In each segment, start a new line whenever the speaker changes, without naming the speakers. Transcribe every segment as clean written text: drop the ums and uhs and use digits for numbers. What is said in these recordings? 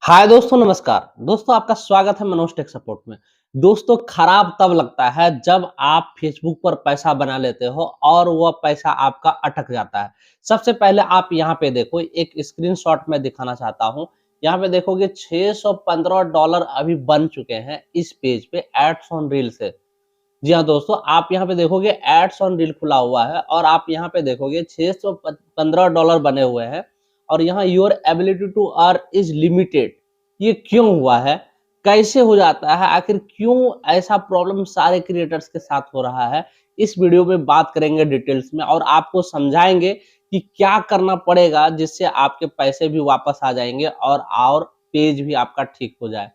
हाय दोस्तों, नमस्कार। दोस्तों, आपका स्वागत है मनोज टेक सपोर्ट में। दोस्तों, खराब तब लगता है जब आप फेसबुक पर पैसा बना लेते हो और वह पैसा आपका अटक जाता है। सबसे पहले आप यहाँ पे देखो, एक स्क्रीनशॉट मैं दिखाना चाहता हूँ। यहाँ पे देखोगे $615 अभी बन चुके हैं इस पेज पे एड्स ऑन रील से। जी हाँ दोस्तों, आप यहाँ पे देखोगे एड्स ऑन रील खुला हुआ है और आप यहाँ पे देखोगे $615 बने हुए हैं और यहाँ your ability to earn is limited. ये क्यों हुआ है? कैसे हो जाता है? आखिर क्यों ऐसा प्रॉब्लम सारे क्रिएटर्स के साथ हो रहा है? इस वीडियो में बात करेंगे डिटेल्स में और आपको समझाएंगे कि क्या करना पड़ेगा जिससे आपके पैसे भी वापस आ जाएंगे और पेज भी आपका ठीक हो जाए।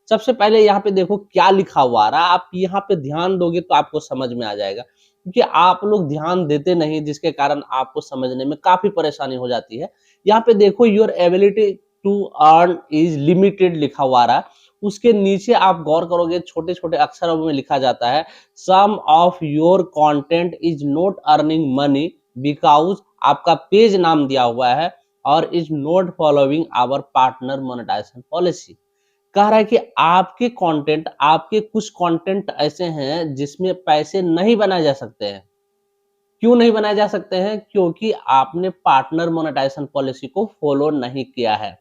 सबसे पहले यहाँ पे देखो क्या लिखा हुआ आ रहा है, आप यहाँ पे ध्यान दोगे तो आपको समझ में आ जाएगा, क्योंकि आप लोग ध्यान देते नहीं जिसके कारण आपको समझने में काफी परेशानी हो जाती है। यहाँ पे देखो your ability to earn is limited लिखा हुआ आ रहा है, उसके नीचे आप गौर करोगे छोटे छोटे अक्षरों में लिखा जाता है some of your content is not earning money because आपका पेज नाम दिया हुआ है और is not following our partner monetization policy. कह रहा है कि आपके कुछ कंटेंट ऐसे हैं जिसमें पैसे नहीं बनाए जा सकते हैं। क्यों नहीं बनाए जा सकते हैं? क्योंकि आपने पार्टनर मोनेटाइजेशन पॉलिसी को फॉलो नहीं किया है।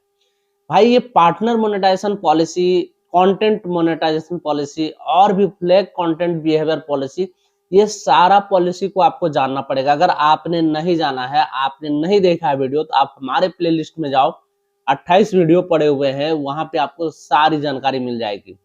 भाई, ये partner monetization policy, content monetization policy और भी फ्लैग कंटेंट बिहेवियर पॉलिसी, ये सारा पॉलिसी को आपको जानना पड़ेगा। अगर आपने नहीं जाना है, आपने नहीं देखा है वीडियो, तो आप हमारे प्लेलिस्ट में जाओ, 28 वीडियो पड़े हुए हैं, वहां पे आपको सारी जानकारी मिल जाएगी।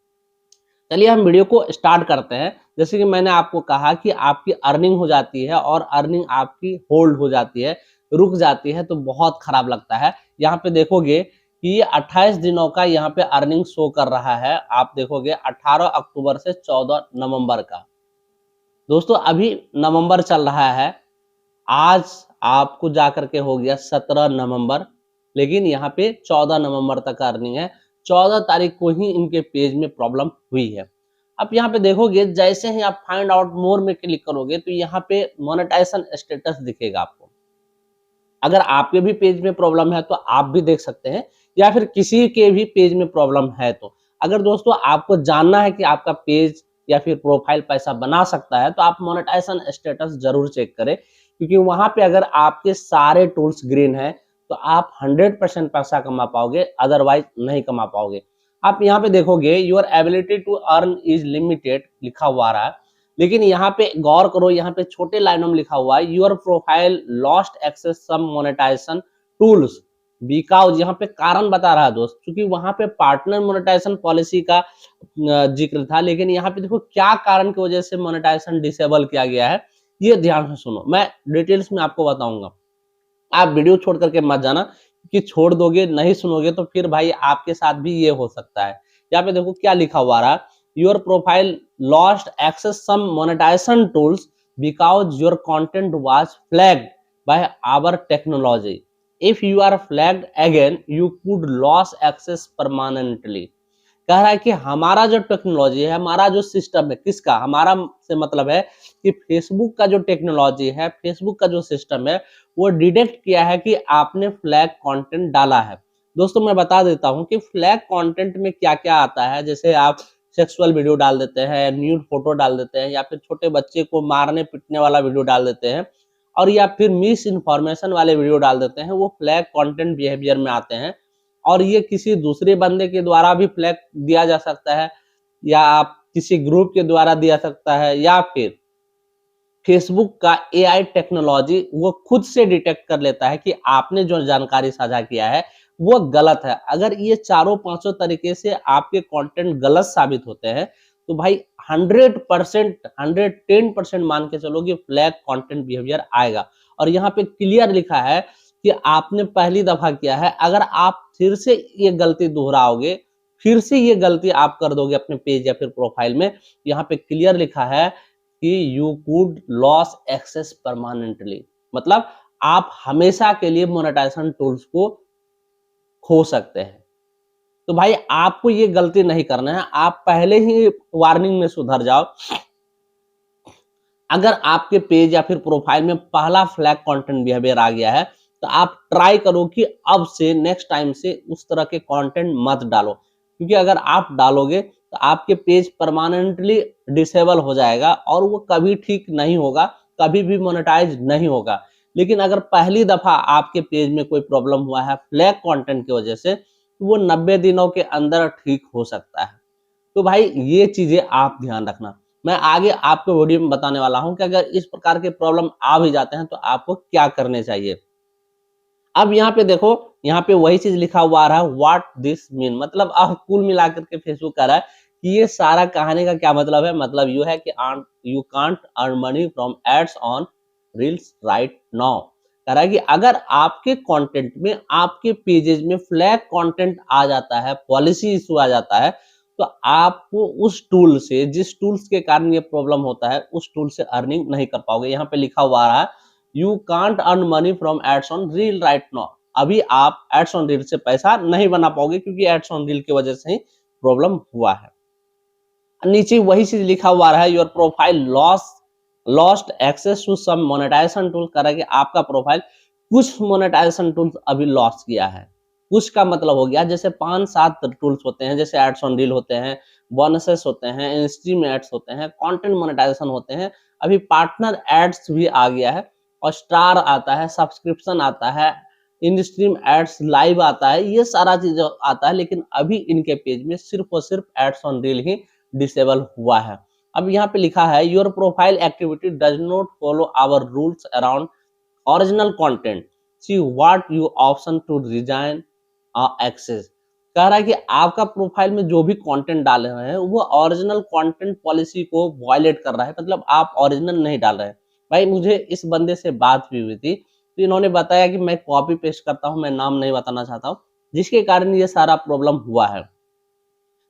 चलिए हम वीडियो को स्टार्ट करते हैं। जैसे कि मैंने आपको कहा कि आपकी अर्निंग हो जाती है और अर्निंग आपकी होल्ड हो जाती है, रुक जाती है, तो बहुत खराब लगता है। यहाँ पे देखोगे कि ये 28 दिनों का यहाँ पे अर्निंग शो कर रहा है। आप देखोगे 18 अक्टूबर से 14 नवंबर का। दोस्तों, अभी नवंबर चल रहा है, आज आपको जाकर के हो गया 17 नवंबर, लेकिन यहाँ पे 14 नवंबर तक अर्निंग है। 14 तारीख को ही इनके पेज में प्रॉब्लम हुई है। अब यहाँ पे देखोगे, जैसे ही आप फाइंड आउट मोर में क्लिक करोगे तो यहाँ पे मोनेटाइजेशन स्टेटस दिखेगा आपको। अगर आपके भी पेज में प्रॉब्लम है तो आप भी देख सकते हैं, या फिर किसी के भी पेज में प्रॉब्लम है तो। अगर दोस्तों आपको जानना है कि आपका पेज या फिर प्रोफाइल पैसा बना सकता है, तो आप मोनेटाइजेशन स्टेटस जरूर चेक करें, क्योंकि वहां पे अगर आपके सारे टूल्स ग्रीन है तो आप 100% पैसा कमा पाओगे, अदरवाइज नहीं कमा पाओगे। आप यहाँ पे देखोगे your ability to earn is limited लिखा हुआ रहा है, लेकिन यहाँ पे गौर करो, यहाँ पे छोटे लाइनों में लिखा हुआ है your profile lost access some monetization tools because. यहाँ पे कारण बता रहा है दोस्त, क्योंकि वहां पे पार्टनर मोनेटाइजेशन पॉलिसी का जिक्र था, लेकिन यहाँ पे देखो क्या कारण की वजह से मोनेटाइजेशन डिसेबल किया गया है। ये ध्यान से सुनो, मैं डिटेल्स में आपको बताऊंगा। आप वीडियो छोड़ करके मत जाना, कि छोड़ दोगे, नहीं सुनोगे तो फिर भाई आपके साथ भी ये हो सकता है। यहाँ पे देखो क्या लिखा हुआ रहा, your profile lost access some monetization tools because your content was flagged by our technology. If you are flagged again you could lose access permanently. कह रहा है कि हमारा जो टेक्नोलॉजी है, हमारा जो सिस्टम है, किसका, हमारा से मतलब है कि फेसबुक का जो टेक्नोलॉजी है, फेसबुक का जो सिस्टम है, वो डिटेक्ट किया है कि आपने फ्लैग कंटेंट डाला है। दोस्तों, मैं बता देता हूं कि फ्लैग कंटेंट में क्या क्या आता है। जैसे आप सेक्सुअल वीडियो डाल देते हैं, न्यूड फोटो डाल देते हैं, या फिर छोटे बच्चे को मारने पीटने वाला वीडियो डाल देते हैं, और या फिर मिस इन्फॉर्मेशन वाले वीडियो डाल देते हैं, वो फ्लैग कंटेंट बिहेवियर में आते हैं। और ये किसी दूसरे बंदे के द्वारा भी फ्लैग दिया जा सकता है, या आप किसी ग्रुप के द्वारा दिया सकता है, या फिर फेसबुक का एआई टेक्नोलॉजी वो खुद से डिटेक्ट कर लेता है कि आपने जो जानकारी साझा किया है वो गलत है। अगर ये चारों पांचों तरीके से आपके कंटेंट गलत साबित होते हैं, तो भाई 100% 110% मान के चलो कि फ्लैग कंटेंट बिहेवियर आएगा। और यहाँ पे क्लियर लिखा है कि आपने पहली दफा किया है, अगर आप फिर से ये गलती दोहराओगे, फिर से ये गलती आप कर दोगे अपने पेज या फिर प्रोफाइल में, यहाँ पे क्लियर लिखा है कि you could lose access permanently, मतलब आप हमेशा के लिए मोनेटाइजेशन टूल्स को खो सकते हैं। तो भाई आपको ये गलती नहीं करना है, आप पहले ही वार्निंग में सुधर जाओ। अगर आपके पेज या फिर प्रोफाइल में पहला फ्लैग कंटेंट बिहेवियर आ गया है, तो आप ट्राई करो कि अब से नेक्स्ट टाइम से उस तरह के कंटेंट मत डालो, क्योंकि अगर आप डालोगे तो आपके पेज परमानेंटली डिसेबल हो जाएगा और वो कभी ठीक नहीं होगा, कभी भी मोनेटाइज नहीं होगा। लेकिन अगर पहली दफा आपके पेज में कोई प्रॉब्लम हुआ है फ्लैग कंटेंट की वजह से, तो वो 90 दिनों के अंदर ठीक हो सकता है। तो भाई ये चीजें आप ध्यान रखना। मैं आगे आपको वीडियो में बताने वाला हूं कि अगर इस प्रकार के प्रॉब्लम आ भी जाते हैं तो आपको क्या करने चाहिए। अब यहाँ पे देखो, यहाँ पे वही चीज लिखा हुआ आ रहा है, व्हाट दिस मीन, मतलब अब कुल मिलाकर के फेसबुक कह रहा है कि ये सारा कहानी का क्या मतलब है। मतलब यू है कि you can't earn money from ads on reels right now. कह रहा है कि अगर आपके कंटेंट में, आपके पेजेज में फ्लैग कंटेंट आ जाता है, पॉलिसी इशू आ जाता है, तो आपको उस टूल से, जिस टूल्स के कारण ये प्रॉब्लम होता है, उस टूल से अर्निंग नहीं कर पाओगे। यहाँ पे लिखा हुआ आ रहा है, you can't earn money from ads on reel right now. अभी आप एड्स ऑन रील से पैसा नहीं बना पाओगे क्योंकि एड्स ऑन रील की वजह से ही प्रॉब्लम हुआ है। नीचे वही चीज लिखा हुआ रहा है, your profile lost access to some monetization tool. कर रहा है कि आपका प्रोफाइल कुछ मोनेटाइजेशन टूल्स अभी लॉस किया है। कुछ का मतलब हो गया, जैसे 5-7 टूल्स होते हैं, जैसे एड्स ऑन रील होते हैं, बोनसेस होते हैं, इंस्ट्रीम एड्स होते हैं, कंटेंट मोनेटाइजेशन होते हैं, अभी पार्टनर एड्स भी आ गया है, और स्टार आता है, सब्सक्रिप्शन आता है, इन स्ट्रीम एड्स लाइव आता है, ये सारा चीज आता है। लेकिन अभी इनके पेज में सिर्फ और सिर्फ एड्स ऑन रील ही डिसेबल हुआ है। अब यहाँ पे लिखा है, your profile activity does not follow our rules around original content, see what you option to regain access. कह रहा है कि आपका प्रोफाइल में जो भी कंटेंट डाल रहे हैं वो ओरिजिनल कंटेंट पॉलिसी को वायलेट कर रहा है, मतलब आप ओरिजिनल नहीं डाल रहे हैं। भाई मुझे इस बंदे से बात भी हुई थी, तो इन्होंने बताया कि मैं कॉपी पेस्ट करता हूँ, मैं नाम नहीं बताना चाहता हूँ, जिसके कारण ये सारा प्रॉब्लम हुआ है।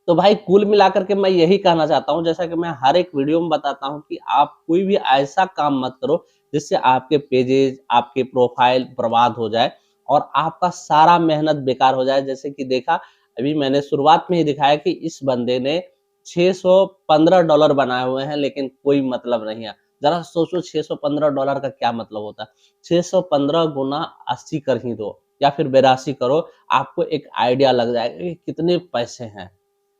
तो भाई कुल मिलाकर के मैं यही कहना चाहता हूँ, जैसा कि मैं हर एक वीडियो में बताता हूँ, कि आप कोई भी ऐसा काम मत करो जिससे आपके पेजेज, आपके प्रोफाइल बर्बाद हो जाए और आपका सारा मेहनत बेकार हो जाए। जैसे कि देखा, अभी मैंने शुरुआत में ही दिखाया कि इस बंदे ने $615 बनाए हुए हैं, लेकिन कोई मतलब नहीं है। जरा सोचो $615 का क्या मतलब होता है। 615 गुना 80 कर ही दो या फिर 82 करो, आपको एक आइडिया लग जाएगा कि कितने पैसे हैं।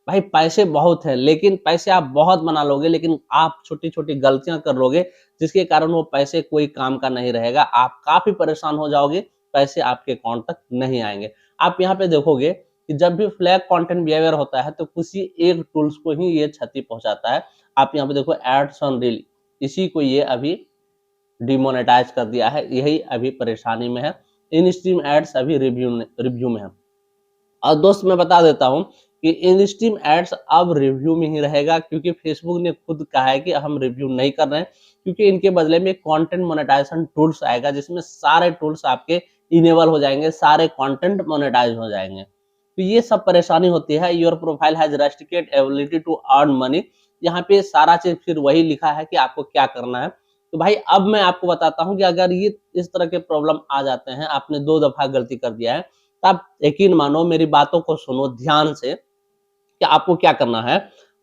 भाई पैसे बहुत हैं, लेकिन पैसे आप बहुत बना लोगे, लेकिन आप छोटी-छोटी गलतियाँ कर लोगे, जिसके कारण वो पैसे कोई काम का नहीं रहेगा। आप काफ़ी परेशान हो जाओगे, पैसे आपके अकाउंट तक नहीं आएँगे। आप यहाँ पे देखोगे कि जब भी फ्लैग कंटेंट बिहेवियर होता है, तो किसी एक टूल्स को ही ये क्षति पहुँचाता है। आप यहाँ पे देखो, एड्स ऑन रील, इसी को ये अभी डिमोनेटाइज कर दिया है, यही अभी परेशानी में है। इन स्ट्रीम एड्स अभी रिव्यू में है। और दोस्त मैं बता देता हूँ कि इन स्ट्रीम एड्स अब रिव्यू में ही रहेगा, क्योंकि फेसबुक ने खुद कहा है कि हम रिव्यू नहीं कर रहे हैं, क्योंकि इनके बदले में कंटेंट मोनेटाइजेशन टूल्स आएगा, जिसमें सारे टूल्स आपके इनेबल हो जाएंगे, सारे कंटेंट मोनेटाइज हो जाएंगे। तो ये सब परेशानी होती है। Your profile has restricted ability to earn money, यहाँ पे सारा चीज फिर वही लिखा है कि आपको क्या करना है। तो भाई अब मैं आपको बताता हूँ कि अगर ये इस तरह के प्रॉब्लम आ जाते हैं, आपने 2 दफा गलती कर दिया है, तब यकीन मानो, मेरी बातों को सुनो ध्यान से, कि आपको क्या करना है।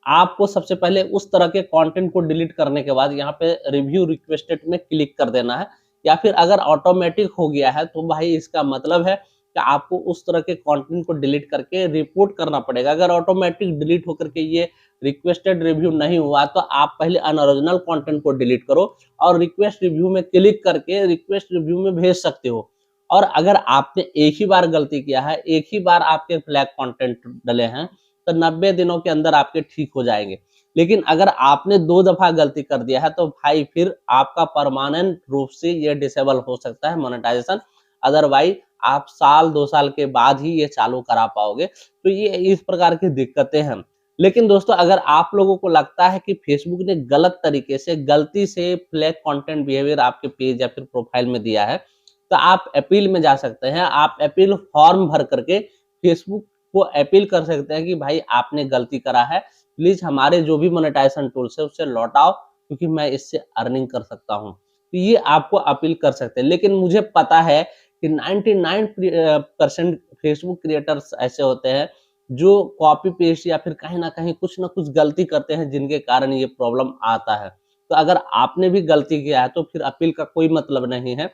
आपको सबसे पहले उस तरह के कंटेंट को डिलीट करने के बाद यहाँ पे रिव्यू रिक्वेस्टेड में क्लिक कर देना है, या फिर अगर ऑटोमेटिक हो गया है तो भाई इसका मतलब है कि आपको उस तरह के कंटेंट को डिलीट करके रिपोर्ट करना पड़ेगा। अगर ऑटोमेटिक डिलीट होकर के ये रिक्वेस्टेड रिव्यू नहीं हुआ, तो आप पहले अनओरिजिनल कंटेंट को डिलीट करो और रिक्वेस्ट रिव्यू में क्लिक करके रिक्वेस्ट रिव्यू में भेज सकते हो। और अगर आपने एक ही बार गलती किया है, एक ही बार आपके फ्लैग कंटेंट डले हैं, तो 90 दिनों के अंदर आपके ठीक हो जाएंगे। लेकिन अगर आपने 2 दफा गलती कर दिया है, तो भाई फिर आपका परमानेंट रूप से ये डिसेबल हो सकता है मोनेटाइजेशन। अदरवाइज आप साल 2 साल के बाद ही ये चालू करा पाओगे। तो ये इस प्रकार की दिक्कतें हैं। लेकिन दोस्तों, अगर आप लोगों को लगता है कि फेसबुक ने गलत तरीके से, गलती से फ्लैग कंटेंट बिहेवियर आपके पेज या फिर प्रोफाइल में दिया है, तो आप अपील में जा सकते हैं। आप अपील फॉर्म भर करके फेसबुक को अपील कर सकते हैं कि भाई आपने गलती करा है, प्लीज हमारे जो भी मोनेटाइजेशन टूल्स है उससे लौटाओ, क्योंकि मैं इससे अर्निंग कर सकता हूँ। तो ये आपको अपील कर सकते हैं। लेकिन मुझे पता है कि 99% फेसबुक क्रिएटर्स ऐसे होते हैं जो कॉपी पेस्ट या फिर कहीं ना कहीं कुछ ना कुछ गलती करते हैं, जिनके कारण ये प्रॉब्लम आता है। तो अगर आपने भी गलती किया है तो फिर अपील का कोई मतलब नहीं है।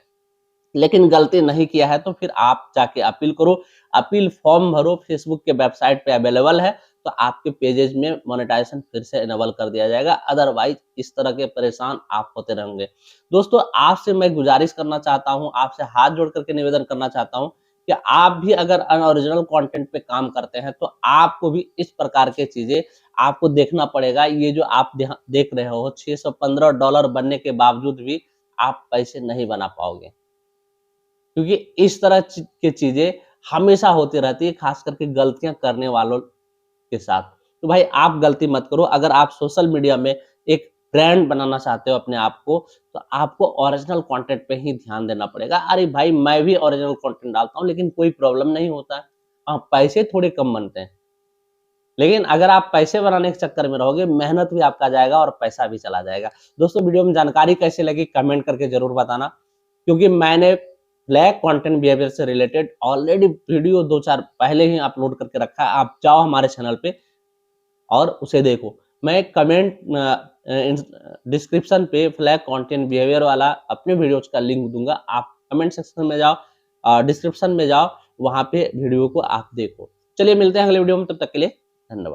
लेकिन गलती नहीं किया है तो फिर आप जाके अपील करो, अपील फॉर्म भरो, फेसबुक के वेबसाइट पे अवेलेबल है, तो आपके पेजेज में मोनेटाइजेशन फिर से इनेबल कर दिया जाएगा, अदरवाइज इस तरह के परेशान आप होते रहेंगे। दोस्तों आपसे मैं गुजारिश करना चाहता हूँ, आपसे हाथ जोड़ करके निवेदन करना चाहता हूँ कि आप भी अगर अनओरिजिनल कंटेंट पे काम करते हैं, तो आपको भी इस प्रकार के चीज़ें आपको देखना पड़ेगा। ये जो आप देख रहे हो $615 बनने के बावजूद भी आप पैसे नहीं बना पाओगे। क्योंकि इस तरह की चीज़ें हमेशा होती रहती है, खास करके गलतियाँ करने वालों के साथ। तो भाई आप गलती मत करो, अगर आप सोशल मीडिया में एक ब्रांड बनाना चाहते हो अपने आप को, तो आपको ओरिजिनल कंटेंट पे ही ध्यान देना पड़ेगा। अरे भाई मैं भी ओरिजिनल कंटेंट डालता हूँ, लेकिन कोई प्रॉब्लम नहीं होता है। पैसे थोड़े कम बनते हैं। लेकिन अगर आप पैसे बनाने के चक्कर में रहोगे, मेहनत भी आपका जाएगा और पैसा भी चला जाएगा। दोस्तों वीडियो में जानकारी कैसी लगी कमेंट करके ज़रूर बताना, क्योंकि मैंने ब्लैक कंटेंट बिहेवियर से रिलेटेड ऑलरेडी वीडियो 2-4 पहले ही अपलोड करके रखा है। आप जाओ हमारे चैनल पे और उसे देखो। मैं कमेंट डिस्क्रिप्शन पे फ्लैग कंटेंट बिहेवियर वाला अपने वीडियोज़ का लिंक दूँगा। आप कमेंट सेक्शन में जाओ, डिस्क्रिप्शन में जाओ, वहाँ पे वीडियो को आप देखो। चलिए मिलते हैं अगले वीडियो में, तब तक के लिए